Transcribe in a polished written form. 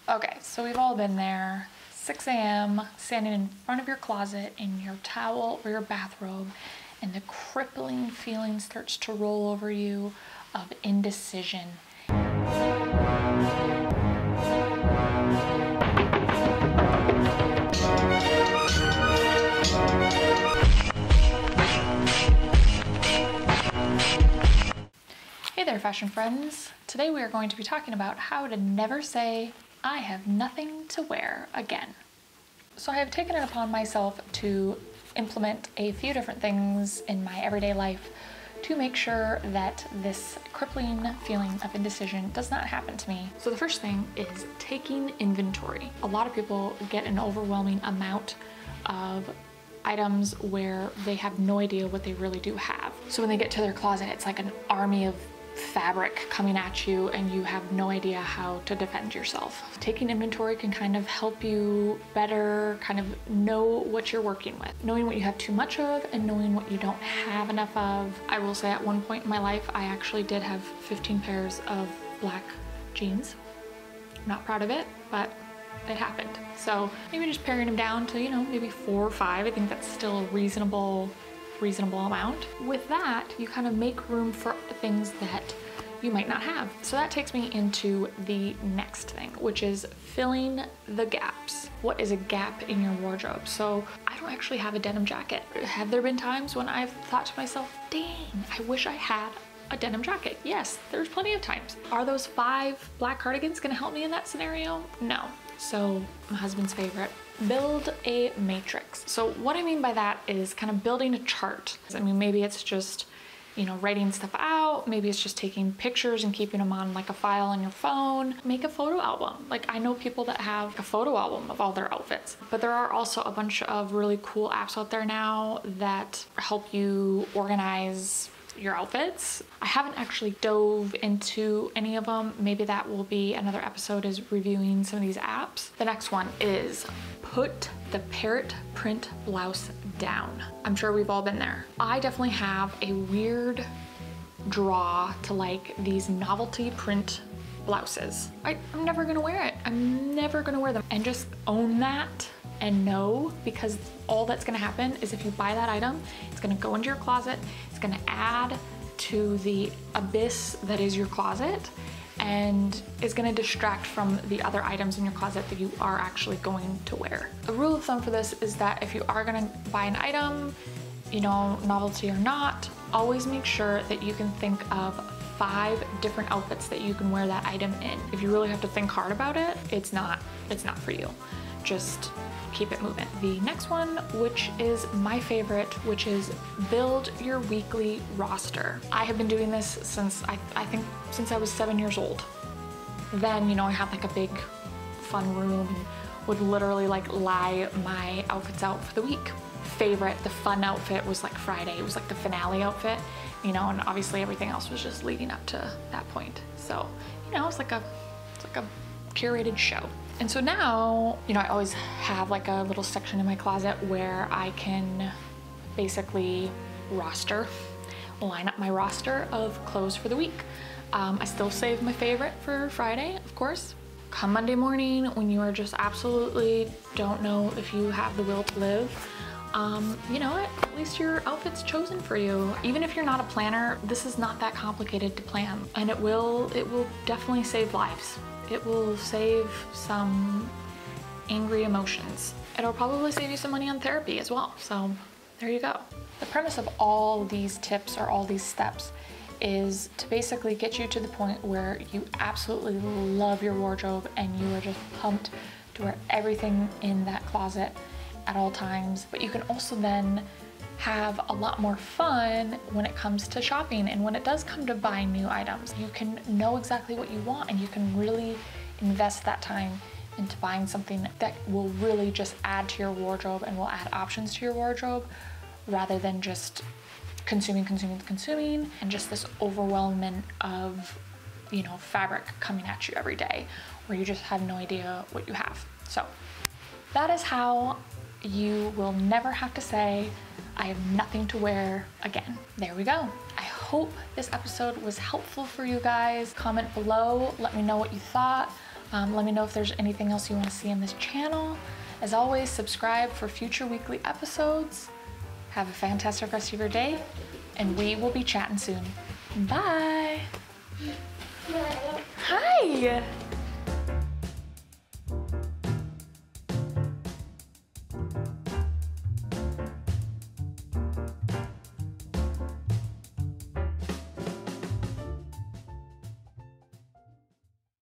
Okay, so we've all been there. 6 a.m., standing in front of your closet in your towel or your bathrobe, and the crippling feeling starts to roll over you of indecision. Hey there, fashion friends. Today we are going to be talking about how to never say, I have nothing to wear again. So I have taken it upon myself to implement a few different things in my everyday life to make sure that this crippling feeling of indecision does not happen to me. So the first thing is taking inventory. A lot of people get an overwhelming amount of items where they have no idea what they really do have. So when they get to their closet, it's like an army of fabric coming at you and you have no idea how to defend yourself. Taking inventory can kind of help you better kind of know what you're working with, knowing what you have too much of and knowing what you don't have enough of. I will say at one point in my life, I actually did have 15 pairs of black jeans. I'm not proud of it, but it happened. So maybe just paring them down to, maybe 4 or 5. I think that's still a reasonable amount. With that, you kind of make room for things that you might not have. So that takes me into the next thing, which is filling the gaps. What is a gap in your wardrobe? So I don't actually have a denim jacket. Have there been times when I've thought to myself, dang, I wish I had a denim jacket? Yes, there's plenty of times. Are those 5 black cardigans gonna help me in that scenario? No. So my husband's favorite, build a matrix. So what I mean by that is kind of building a chart. I mean, maybe it's just, writing stuff out. Maybe it's just taking pictures and keeping them on like a file on your phone. Make a photo album. Like I know people that have a photo album of all their outfits, but there are also a bunch of really cool apps out there now that help you organize your outfits. I haven't actually dove into any of them. Maybe that will be another episode, is reviewing some of these apps. The next one is put the Parrot print blouse down. I'm sure we've all been there. I definitely have a weird draw to like these novelty print blouses. I'm never gonna wear it. I'm never gonna wear them, and just own that and know, because all that's gonna happen is if you buy that item, it's gonna go into your closet, it's gonna add to the abyss that is your closet, and is gonna distract from the other items in your closet that you are actually going to wear. The rule of thumb for this is that if you are gonna buy an item, novelty or not, always make sure that you can think of 5 different outfits that you can wear that item in. If you really have to think hard about it, it's not for you. Just keep it moving. The next one, which is my favorite, which is build your weekly roster. I have been doing this since I think since I was 7 years old. Then, I had like a big fun room and would literally like lie my outfits out for the week. The fun outfit was like Friday. It was like the finale outfit, and obviously everything else was just leading up to that point. So, it's like a curated show. And so now, I always have like a little section in my closet where I can basically line up my roster of clothes for the week. I still save my favorite for Friday, of course. Come Monday morning, when you are just absolutely don't know if you have the will to live, you know what? At least your outfit's chosen for you. Even if you're not a planner, this is not that complicated to plan, and it will definitely save lives. It will save some angry emotions. It'll probably save you some money on therapy as well. So there you go. The premise of all these tips or all these steps is to basically get you to the point where you absolutely love your wardrobe and you are just pumped to wear everything in that closet at all times. But you can also then have a lot more fun when it comes to shopping, and when it does come to buying new items, you can know exactly what you want and you can really invest that time into buying something that will really just add to your wardrobe and will add options to your wardrobe, rather than just consuming and just this overwhelming of fabric coming at you every day where you just have no idea what you have. So that is how you will never have to say, I have nothing to wear again. There we go. I hope this episode was helpful for you guys. Comment below, let me know what you thought. Let me know if there's anything else you want to see on this channel. As always, subscribe for future weekly episodes. Have a fantastic rest of your day, and we will be chatting soon. Bye. Hi.